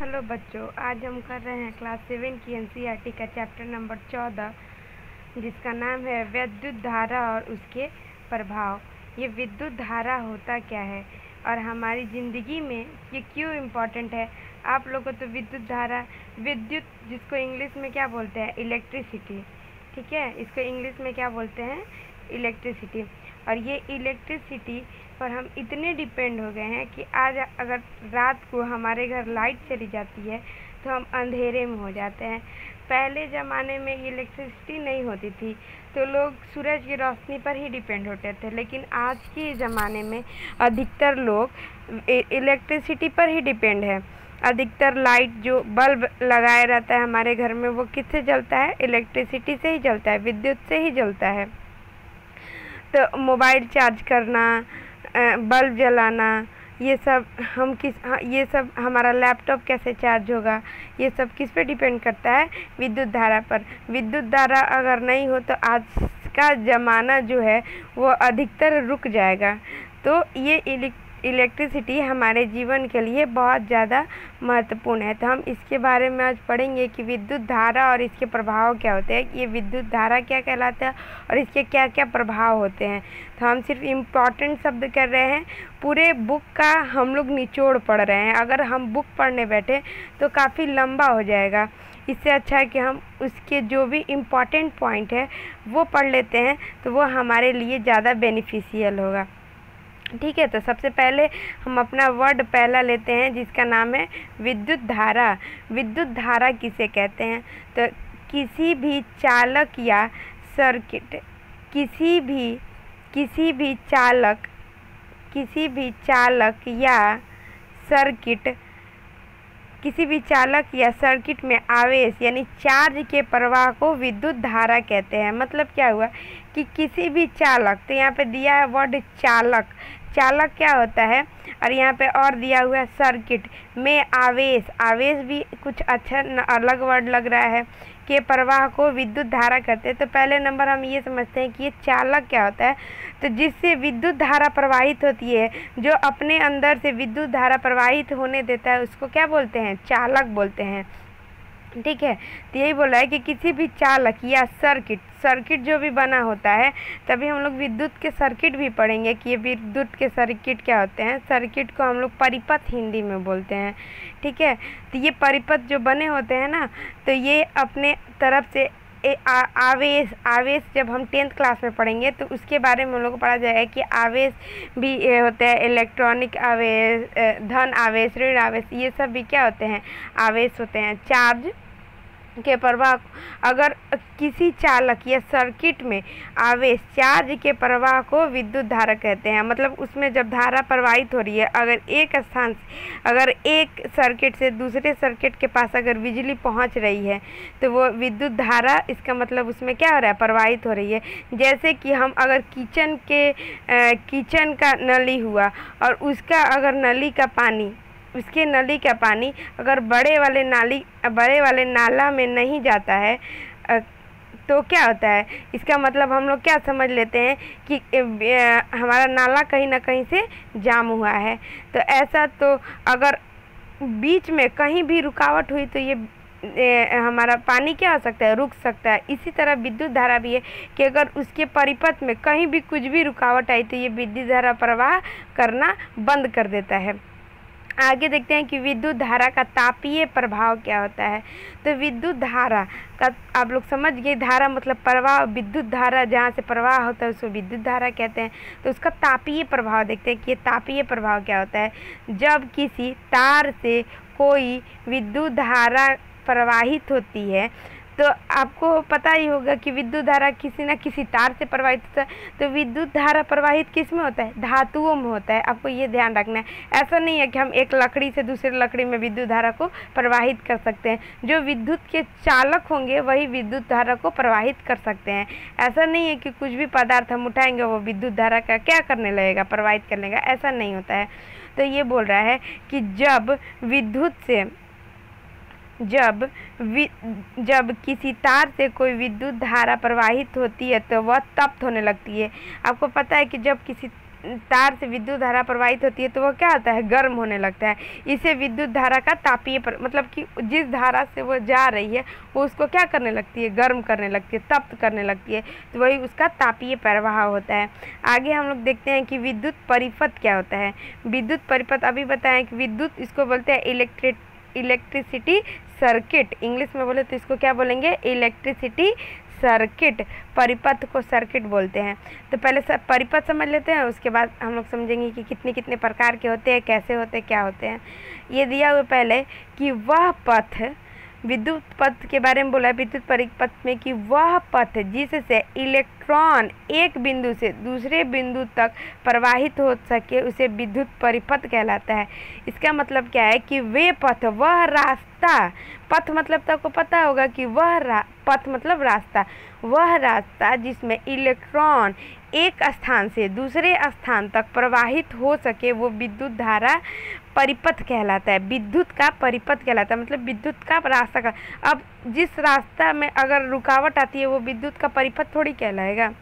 Hello बच्चों, आज हम कर रहे हैं क्लास 7 की एनसीईआरटी का चैप्टर नंबर 14, जिसका नाम है विद्युत धारा और उसके प्रभाव। ये विद्युत धारा होता क्या है और हमारी ज़िंदगी में ये क्यों इम्पोर्टेंट है। आप लोगों को तो विद्युत धारा, विद्युत जिसको इंग्लिश में क्या बोलते हैं, इलेक्ट्रिसिटी, ठीक है, इसको इंग्लिश में क्या बोलते हैं, इलेक्ट्रिसिटी। और ये इलेक्ट्रिसिटी पर हम इतने डिपेंड हो गए हैं कि आज अगर रात को हमारे घर लाइट चली जाती है तो हम अंधेरे में हो जाते हैं। पहले ज़माने में इलेक्ट्रिसिटी नहीं होती थी तो लोग सूरज की रोशनी पर ही डिपेंड होते थे, लेकिन आज के ज़माने में अधिकतर लोग इलेक्ट्रिसिटी पर ही डिपेंड है। अधिकतर लाइट जो बल्ब लगाया रहता है हमारे घर में, वो किससे जलता है, इलेक्ट्रिसिटी से ही जलता है, विद्युत से ही जलता है। तो मोबाइल चार्ज करना, बल्ब जलाना, ये सब हमारा लैपटॉप कैसे चार्ज होगा, ये सब किस पे डिपेंड करता है, विद्युत धारा पर। विद्युत धारा अगर नहीं हो तो आज का ज़माना जो है वो अधिकतर रुक जाएगा। तो ये इलेक्ट्रिसिटी हमारे जीवन के लिए बहुत ज़्यादा महत्वपूर्ण है। तो हम इसके बारे में आज पढ़ेंगे कि विद्युत धारा और इसके प्रभाव क्या होते हैं, ये विद्युत धारा क्या कहलाता है और इसके क्या क्या प्रभाव होते हैं। तो हम सिर्फ इम्पॉर्टेंट शब्द कर रहे हैं, पूरे बुक का हम लोग निचोड़ पढ़ रहे हैं। अगर हम बुक पढ़ने बैठे तो काफ़ी लंबा हो जाएगा। इससे अच्छा है कि हम उसके जो भी इम्पॉर्टेंट पॉइंट है वो पढ़ लेते हैं, तो वो हमारे लिए ज़्यादा बेनिफिशियल होगा। ठीक है, तो सबसे पहले हम अपना वर्ड पहला लेते हैं जिसका नाम है विद्युत धारा। विद्युत धारा किसे कहते हैं, तो किसी भी चालक या सर्किट, किसी भी चालक या सर्किट में आवेश यानी चार्ज के प्रवाह को विद्युत धारा कहते हैं। मतलब क्या हुआ कि किसी भी चालक, तो यहाँ पे दिया है वर्ड चालक, चालक क्या होता है, और यहाँ पे और दिया हुआ है सर्किट में आवेश भी कुछ अच्छा अलग वर्ड लग रहा है, के प्रवाह को विद्युत धारा कहते हैं। तो पहले नंबर हम ये समझते हैं कि ये चालक क्या होता है, तो जिससे विद्युत धारा प्रवाहित होती है, जो अपने अंदर से विद्युत धारा प्रवाहित होने देता है, उसको क्या बोलते हैं, चालक बोलते हैं। ठीक है, तो यही बोल रहा है कि किसी भी चालक या सर्किट जो भी बना होता है, तभी हम लोग विद्युत के सर्किट भी पढ़ेंगे कि ये विद्युत के सर्किट क्या होते हैं। सर्किट को हम लोग परिपथ हिंदी में बोलते हैं। ठीक है, तो ये परिपथ जो बने होते हैं ना, तो ये अपने तरफ से आवेश जब हम 10th क्लास में पढ़ेंगे तो उसके बारे में हम लोग को पढ़ा जाएगा कि आवेश भी होता है, इलेक्ट्रॉनिक आवेश, धन आवेश, ऋण आवेश, ये सब भी क्या होते हैं, आवेश होते हैं। चार्ज के प्रवाह, अगर किसी चालक या सर्किट में आवेश चार्ज के प्रवाह को विद्युत धारा कहते हैं। मतलब उसमें जब धारा प्रवाहित हो रही है, अगर एक स्थान से, अगर एक सर्किट से दूसरे सर्किट के पास अगर बिजली पहुंच रही है तो वो विद्युत धारा, इसका मतलब उसमें क्या हो रहा है, प्रवाहित हो रही है। जैसे कि हम अगर किचन का नली हुआ और उसका अगर उसके नली का पानी अगर बड़े वाले नाला में नहीं जाता है, तो क्या होता है, इसका मतलब हम लोग क्या समझ लेते हैं कि हमारा नाला कहीं ना कहीं से जाम हुआ है। तो ऐसा, तो अगर बीच में कहीं भी रुकावट हुई तो ये हमारा पानी क्या हो सकता है, रुक सकता है। इसी तरह विद्युत धारा भी है कि अगर उसके परिपथ में कहीं भी कुछ भी रुकावट आई तो ये विद्युत धारा प्रवाह करना बंद कर देता है। आगे देखते हैं कि विद्युत धारा का तापीय प्रभाव क्या होता है। तो विद्युत धारा का आप लोग समझ गए, धारा मतलब प्रवाह, विद्युत धारा जहाँ से प्रवाह होता है उसको विद्युत धारा कहते हैं। तो उसका तापीय प्रभाव देखते हैं कि ये तापीय प्रभाव क्या होता है। जब किसी तार से कोई विद्युत धारा प्रवाहित होती है, तो आपको पता ही होगा कि विद्युत धारा किसी न किसी तार से प्रवाहित होता है। तो विद्युत धारा प्रवाहित किस में होता है, धातुओं में होता है। आपको ये ध्यान रखना है। ऐसा नहीं है कि हम एक लकड़ी से दूसरे लकड़ी में विद्युत धारा को प्रवाहित कर सकते हैं। जो विद्युत के चालक होंगे वही विद्युत धारा को प्रवाहित कर सकते हैं। ऐसा नहीं है कि कुछ भी पदार्थ हम उठाएंगे वो विद्युत धारा का क्या करने लगेगा, प्रवाहित कर लेगा, ऐसा नहीं होता है। तो ये बोल रहा है कि जब किसी तार से कोई विद्युत धारा प्रवाहित होती है तो वह तप्त होने लगती है। आपको पता है कि जब किसी तार से विद्युत धारा प्रवाहित होती है तो वो क्या होता है, गर्म होने लगता है। इसे विद्युत धारा का तापीय मतलब कि जिस धारा से वो जा रही है वो उसको क्या करने लगती है, गर्म करने लगती है, तप्त करने लगती है, तो वही उसका तापीय प्रवाह होता है। आगे हम लोग देखते हैं कि विद्युत परिपथ क्या होता है। विद्युत परिपथ अभी बताएं कि विद्युत इसको बोलते हैं इलेक्ट्रिसिटी सर्किट, इंग्लिश में बोले तो इसको क्या बोलेंगे, इलेक्ट्रिसिटी सर्किट। परिपथ को सर्किट बोलते हैं। तो पहले परिपथ समझ लेते हैं, उसके बाद हम लोग समझेंगे कि कितने कितने प्रकार के होते हैं, कैसे होते हैं, क्या होते हैं। ये दिया हुआ पहले कि वह पथ, विद्युत पथ के बारे में बोला है विद्युत परिपथ में कि वह पथ जिससे इलेक्ट्रॉन एक बिंदु से दूसरे बिंदु तक प्रवाहित हो सके उसे विद्युत परिपथ कहलाता है। इसका मतलब क्या है कि वे पथ, वह रास्ता, पथ मतलब तो आपको पता होगा कि वह पथ मतलब रास्ता, वह रास्ता जिसमें इलेक्ट्रॉन एक स्थान से दूसरे स्थान तक प्रवाहित हो सके वो विद्युत धारा परिपथ कहलाता है। विद्युत का परिपथ कहलाता है मतलब विद्युत का रास्ता का। अब जिस रास्ता में अगर रुकावट आती है वो विद्युत का परिपथ थोड़ी कहलाएगा।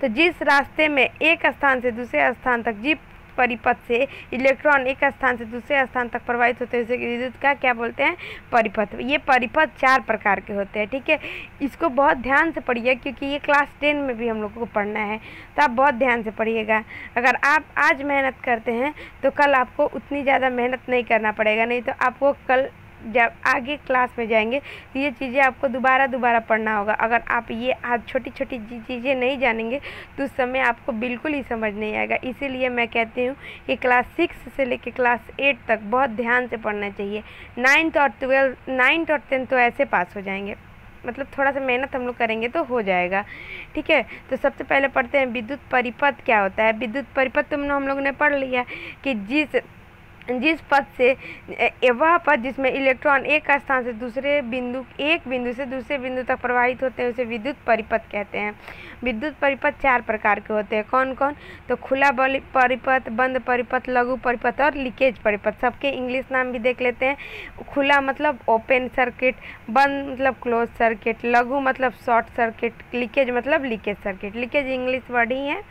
तो जिस रास्ते में एक स्थान से दूसरे स्थान तक, जिस परिपथ से इलेक्ट्रॉन एक स्थान से दूसरे स्थान तक प्रवाहित होते हैं उसे विद्युत का क्या बोलते हैं, परिपथ। ये परिपथ 4 प्रकार के होते हैं, ठीक है। इसको बहुत ध्यान से पढ़िए क्योंकि ये क्लास 10 में भी हम लोगों को पढ़ना है, तो आप बहुत ध्यान से पढ़िएगा। अगर आप आज मेहनत करते हैं तो कल आपको उतनी ज़्यादा मेहनत नहीं करना पड़ेगा, नहीं तो आपको कल जब आगे क्लास में जाएंगे तो ये चीज़ें आपको दोबारा पढ़ना होगा। अगर आप ये आज छोटी छोटी चीज़ें नहीं जानेंगे तो उस समय आपको बिल्कुल ही समझ नहीं आएगा। इसीलिए मैं कहती हूँ कि क्लास 6 से लेकर क्लास 8 तक बहुत ध्यान से पढ़ना चाहिए। 9th और 10th तो ऐसे पास हो जाएंगे, मतलब थोड़ा सा मेहनत हम लोग करेंगे तो हो जाएगा, ठीक है। तो सबसे पहले पढ़ते हैं विद्युत परिपथ क्या होता है। विद्युत परिपथ तो हम लोग ने पढ़ लिया कि जिस पथ से वह पथ जिसमें इलेक्ट्रॉन एक स्थान से एक बिंदु से दूसरे बिंदु तक प्रवाहित होते हैं उसे विद्युत परिपथ कहते हैं। विद्युत परिपथ 4 प्रकार के होते हैं। कौन कौन? तो खुला परिपथ, बंद परिपथ, लघु परिपथ और लीकेज परिपथ। सबके इंग्लिश नाम भी देख लेते हैं। खुला मतलब ओपन सर्किट, बंद मतलब क्लोज सर्किट, लघु मतलब शॉर्ट सर्किट, लीकेज मतलब leakage circuit. Leakage English word ही है।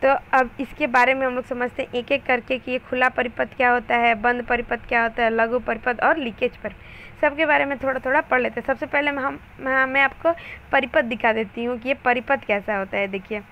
तो अब इसके बारे में हम लोग समझते हैं एक एक करके कि ये खुला परिपथ क्या होता है, बंद परिपथ क्या होता है, लघु परिपथ और लीकेज परिपथ, सबके बारे में थोड़ा थोड़ा पढ़ लेते हैं। सबसे पहले मैं आपको परिपथ दिखा देती हूँ कि ये परिपथ कैसा होता है। देखिए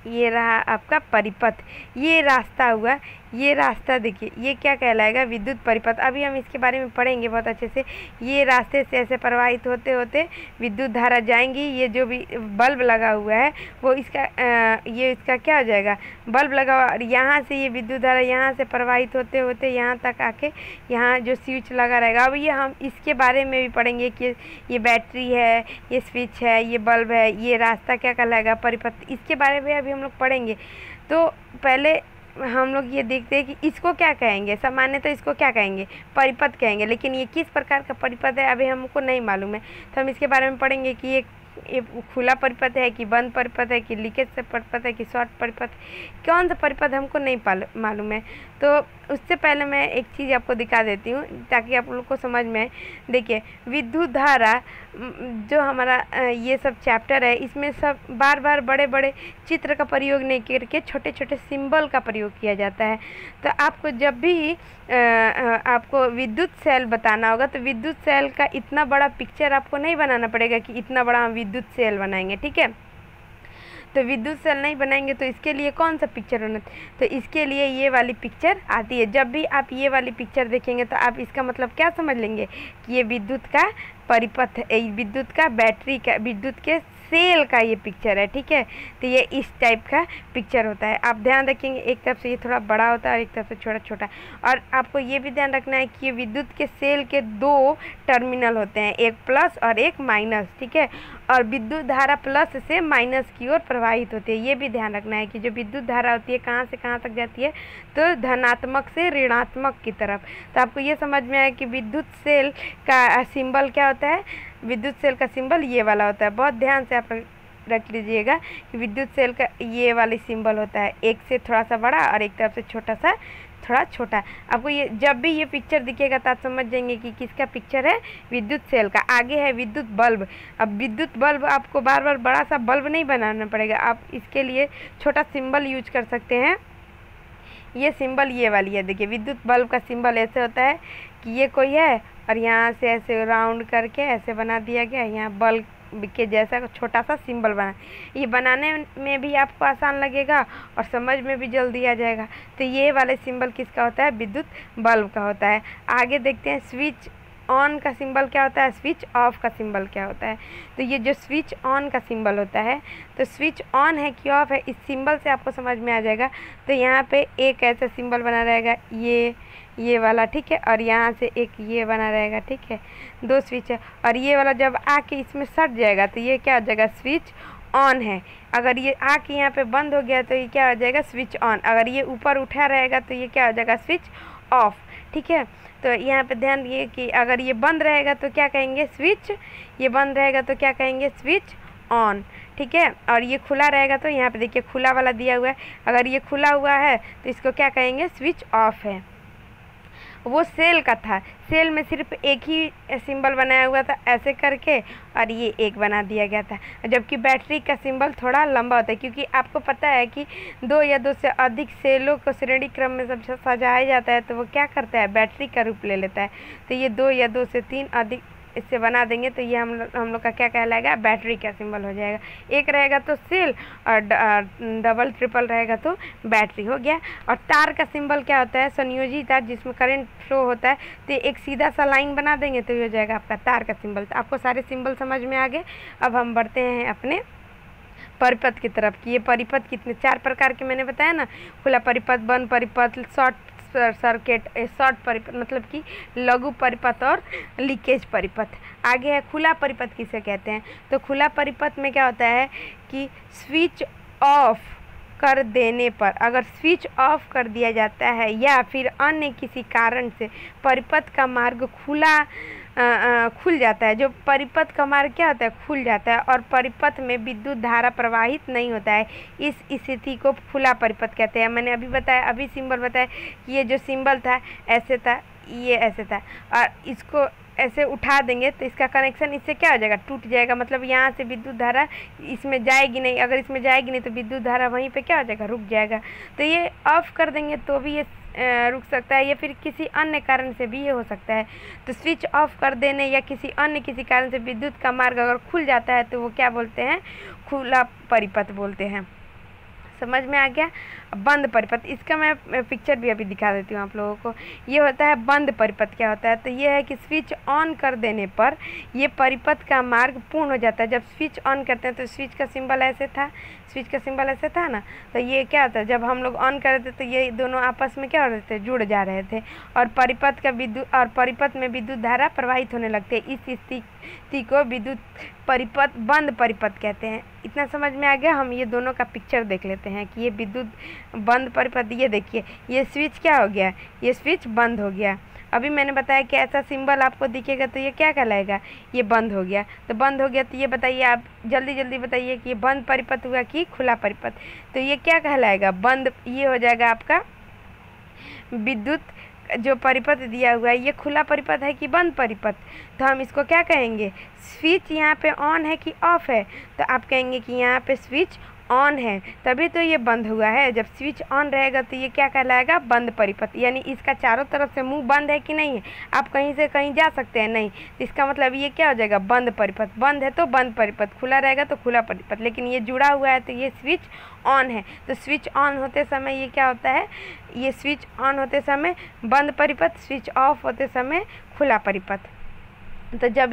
ये रहा आपका परिपथ, ये रास्ता हुआ, ये रास्ता देखिए ये क्या कहलाएगा, विद्युत परिपथ। अभी हम इसके बारे में पढ़ेंगे बहुत अच्छे से। ये रास्ते से ऐसे प्रवाहित होते होते विद्युत धारा जाएंगी। ये जो भी बल्ब लगा हुआ है वो ये इसका क्या हो जाएगा, बल्ब लगा हुआ, और यहाँ से ये विद्युत धारा यहाँ से प्रवाहित होते होते यहाँ तक आके यहाँ जो स्विच लगा रहेगा। अब ये हम इसके बारे में भी पढ़ेंगे कि ये बैटरी है, ये स्विच है, ये बल्ब है, ये रास्ता क्या कहलाएगा, परिपथ। इसके बारे में अभी हम लोग पढ़ेंगे। तो पहले हम लोग ये देखते हैं कि इसको क्या कहेंगे, सामान्यतः इसको क्या कहेंगे, परिपथ कहेंगे। लेकिन ये किस प्रकार का परिपथ है अभी हमको नहीं मालूम है, तो हम इसके बारे में पढ़ेंगे कि ये खुला परिपथ है कि बंद परिपथ है कि लीकेज से परिपथ है कि शॉर्ट परिपथ, कौन सा परिपथ हमको नहीं मालूम है। तो उससे पहले मैं एक चीज़ आपको दिखा देती हूँ ताकि आप लोग को समझ में आए। देखिए विद्युत धारा जो हमारा ये सब चैप्टर है इसमें सब बार बार बड़े बड़े चित्र का प्रयोग नहीं करके छोटे छोटे सिंबल का प्रयोग किया जाता है। तो आपको जब भी आपको विद्युत सेल बताना होगा तो विद्युत सेल का इतना बड़ा पिक्चर आपको नहीं बनाना पड़ेगा कि इतना बड़ा हम विद्युत सेल बनाएंगे, ठीक है। तो विद्युत सेल नहीं बनाएंगे तो इसके लिए कौन सा पिक्चर होना, तो इसके लिए ये वाली पिक्चर आती है। जब भी आप ये वाली पिक्चर देखेंगे तो आप इसका मतलब क्या समझ लेंगे कि ये विद्युत का परिपथ, विद्युत का बैटरी का, विद्युत के सेल का ये पिक्चर है, ठीक है। तो ये इस टाइप का पिक्चर होता है। आप ध्यान रखेंगे एक तरफ से ये थोड़ा बड़ा होता है और एक तरफ से छोटा छोटा। और आपको ये भी ध्यान रखना है कि ये विद्युत के सेल के 2 टर्मिनल होते हैं, एक प्लस और एक माइनस, ठीक है। और विद्युत धारा प्लस से माइनस की ओर प्रवाहित होती है। ये भी ध्यान रखना है कि जो विद्युत धारा होती है कहाँ से कहाँ तक जाती है, तो धनात्मक से ऋणात्मक की तरफ। तो आपको ये समझ में आया कि विद्युत सेल का सिंबल क्या होता है, विद्युत सेल का सिंबल ये वाला होता है। बहुत ध्यान से आप रख लीजिएगा कि विद्युत सेल का ये वाली सिंबल होता है, एक से थोड़ा सा बड़ा और एक तरफ से छोटा सा थोड़ा छोटा। आपको ये जब भी ये पिक्चर दिखेगा तो आप समझ जाएंगे कि किसका पिक्चर है, विद्युत सेल का। आगे है विद्युत बल्ब। अब विद्युत बल्ब आपको बार बार बड़ा सा बल्ब नहीं बनाना पड़ेगा, आप इसके लिए छोटा सिंबल यूज कर सकते हैं। ये सिंबल ये वाली है, देखिए विद्युत बल्ब का सिंबल ऐसे होता है कि ये कोई है और यहाँ से ऐसे राउंड करके ऐसे बना दिया गया, यहाँ बल्ब के जैसा छोटा सा सिंबल बना। ये बनाने में भी आपको आसान लगेगा और समझ में भी जल्दी आ जाएगा। तो ये वाले सिंबल किसका होता है, विद्युत बल्ब का होता है। आगे देखते हैं स्विच ऑन का सिंबल क्या होता है, स्विच ऑफ का सिंबल क्या होता है। तो ये जो स्विच ऑन का सिंबल होता है, तो स्विच ऑन है कि ऑफ है, इस सिंबल से आपको समझ में आ जाएगा। तो यहाँ पे एक ऐसा सिंबल बना रहेगा, ये वाला, ठीक है, और यहाँ से एक ये बना रहेगा, ठीक है, दो स्विच है। और ये वाला जब आके इसमें सट जाएगा तो ये क्या हो जाएगा, स्विच ऑन है। अगर ये आके यहाँ पे बंद हो गया तो ये क्या हो जाएगा, स्विच ऑन। अगर ये ऊपर उठा रहेगा तो ये क्या हो जाएगा, स्विच ऑफ, ठीक है। तो यहाँ पे ध्यान दिए कि अगर ये बंद रहेगा तो क्या कहेंगे, स्विच, ये बंद रहेगा तो क्या कहेंगे, स्विच ऑन, ठीक है। और ये खुला रहेगा तो यहाँ पे देखिए खुला वाला दिया हुआ है, अगर ये खुला हुआ है तो इसको क्या कहेंगे, स्विच ऑफ है। वो सेल का था, सेल में सिर्फ एक ही सिंबल बनाया हुआ था ऐसे करके, और ये एक बना दिया गया था। जबकि बैटरी का सिंबल थोड़ा लंबा होता है, क्योंकि आपको पता है कि दो या दो से अधिक सेलों को श्रेणी क्रम में जब सजाया जाता है तो वो क्या करता है, बैटरी का रूप ले लेता है। तो ये दो या दो से तीन अधिक इससे बना देंगे तो ये हम लोग का क्या कहलाएगा, बैटरी का सिंबल हो जाएगा। एक रहेगा तो सेल और डबल ट्रिपल रहेगा तो बैटरी हो गया। और तार का सिंबल क्या होता है, संयोजी तार जिसमें करंट फ्लो होता है। तो एक सीधा सा लाइन बना देंगे तो ये हो जाएगा आपका तार का सिंबल। तो आपको सारे सिंबल समझ में आ गए। अब हम बढ़ते हैं अपने परिपथ की तरफ कि ये परिपथ कितने, चार प्रकार के मैंने बताया ना, खुला परिपथ, बंद परिपथ, शॉर्ट सर्किट, शॉर्ट परिपथ मतलब कि लघु परिपथ और लीकेज परिपथ। आगे है खुला परिपथ किसे कहते हैं। तो खुला परिपथ में क्या होता है कि स्विच ऑफ कर देने पर, अगर स्विच ऑफ कर दिया जाता है या फिर अन्य किसी कारण से परिपथ का मार्ग खुल जाता है। जो परिपथ का मार्ग क्या होता है, खुल जाता है और परिपथ में विद्युत धारा प्रवाहित नहीं होता है, इस स्थिति को खुला परिपथ कहते हैं। मैंने अभी बताया, अभी सिंबल बताया कि ये जो सिंबल था ऐसे था, ये ऐसे था, और इसको ऐसे उठा देंगे तो इसका कनेक्शन इससे क्या हो जाएगा, टूट जाएगा। मतलब यहाँ से विद्युत धारा इसमें जाएगी नहीं, अगर इसमें जाएगी नहीं तो विद्युत धारा वहीं पे क्या हो जाएगा, रुक जाएगा। तो ये ऑफ कर देंगे तो भी ये रुक सकता है, या फिर किसी अन्य कारण से भी ये हो सकता है। तो स्विच ऑफ कर देने या किसी कारण से विद्युत का मार्ग अगर खुल जाता है तो वो क्या बोलते हैं, खुला परिपथ बोलते हैं। समझ में आ गया। बंद परिपथ, इसका मैं पिक्चर भी अभी दिखा देती हूँ आप लोगों को। ये होता है बंद परिपथ। क्या होता है, तो ये है कि स्विच ऑन कर देने पर ये परिपथ का मार्ग पूर्ण हो जाता है। जब स्विच ऑन करते हैं तो स्विच का सिंबल ऐसे था, स्विच का सिंबल ऐसे था ना, तो ये क्या होता है, जब हम लोग ऑन कर रहे थे तो ये दोनों आपस में क्या हो रहे थे, जुड़ जा रहे थे और परिपथ में विद्युत धारा प्रवाहित होने लगते हैं। इस स्थिति को विद्युत परिपथ, बंद परिपथ कहते हैं। इतना समझ में आ गया। हम ये दोनों का पिक्चर देख लेते हैं कि ये विद्युत बंद परिपथ, ये देखिए ये स्विच क्या हो गया, ये स्विच बंद हो गया। अभी मैंने बताया कि ऐसा सिंबल आपको दिखेगा तो ये क्या कहलाएगा, ये बंद हो गया। तो बंद हो गया तो ये बताइए, आप जल्दी जल्दी बताइए कि ये बंद परिपथ हुआ कि खुला परिपथ। तो ये क्या कहलाएगा, बंद। ये हो जाएगा आपका विद्युत जो परिपथ दिया हुआ है, ये खुला परिपथ है कि बंद परिपथ। तो हम इसको क्या कहेंगे, स्विच यहाँ पे ऑन है कि ऑफ है, तो आप कहेंगे कि यहाँ पे स्विच ऑन है, तभी तो ये बंद हुआ है। जब स्विच ऑन रहेगा तो ये क्या कहलाएगा, बंद परिपथ। यानी इसका चारों तरफ से मुंह बंद है कि नहीं है, आप कहीं से कहीं जा सकते हैं नहीं, इसका मतलब ये क्या हो जाएगा, बंद परिपथ। बंद है तो बंद परिपथ, खुला रहेगा तो खुला परिपथ। लेकिन ये जुड़ा हुआ है तो ये स्विच ऑन है। तो स्विच ऑन होते समय ये क्या होता है, ये स्विच ऑन होते समय बंद परिपथ, स्विच ऑफ होते समय खुला परिपथ। तो जब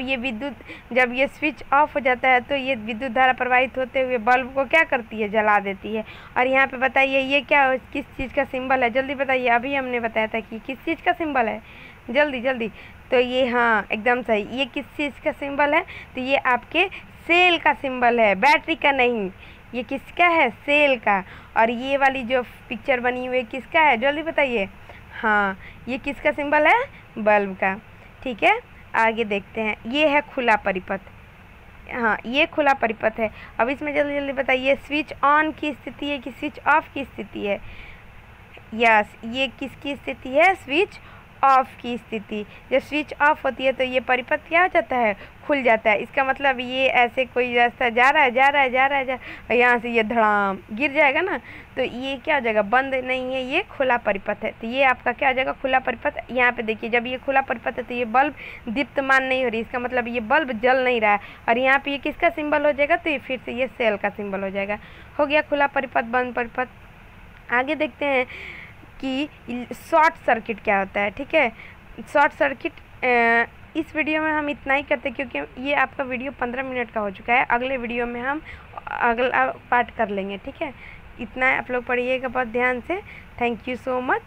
ये स्विच ऑफ हो जाता है तो ये विद्युत धारा प्रवाहित होते हुए बल्ब को क्या करती है, जला देती है। और यहाँ पे बताइए ये क्या, किस चीज़ का सिंबल है, जल्दी बताइए। अभी हमने बताया था कि किस चीज़ का सिंबल है, जल्दी जल्दी। तो ये, हाँ एकदम सही, ये किस चीज़ का सिंबल है, तो ये आपके सेल का सिंबल है, बैटरी का नहीं। ये किसका है, सेल का। और ये वाली जो पिक्चर बनी हुई है किसका है, जल्दी बताइए। हाँ, ये किसका सिंबल है, बल्ब का। ठीक है, आगे देखते हैं। ये है खुला परिपथ, हाँ ये खुला परिपथ है। अब इसमें जल्दी जल्दी बताइए, स्विच ऑन की स्थिति है कि स्विच ऑफ की स्थिति है। यस, ये किसकी स्थिति है? स्विच ऑफ की स्थिति। जब स्विच ऑफ होती है तो ये परिपथ क्या हो जाता है? खुल जाता है। इसका मतलब ये ऐसे कोई रास्ता जा रहा है और यहाँ से ये धड़ाम गिर जाएगा ना, तो ये क्या हो जाएगा? बंद नहीं है, ये खुला परिपथ है। तो ये आपका क्या हो जाएगा? खुला परिपथ। यहाँ पे देखिए, जब ये खुला परिपथ है तो ये बल्ब दीप्तमान नहीं हो रही, इसका मतलब ये बल्ब जल नहीं रहा है। और यहाँ पे ये किसका सिंबल हो जाएगा? तो ये फिर से ये सेल का सिंबल हो जाएगा। हो गया खुला परिपथ, बंद परिपथ। आगे देखते हैं कि शॉर्ट सर्किट क्या होता है। ठीक है, शॉर्ट सर्किट इस वीडियो में हम इतना ही करते हैं, क्योंकि ये आपका वीडियो 15 मिनट का हो चुका है। अगले वीडियो में हम अगला पार्ट कर लेंगे। ठीक है, इतना आप लोग पढ़िएगा बहुत ध्यान से। Thank you so much.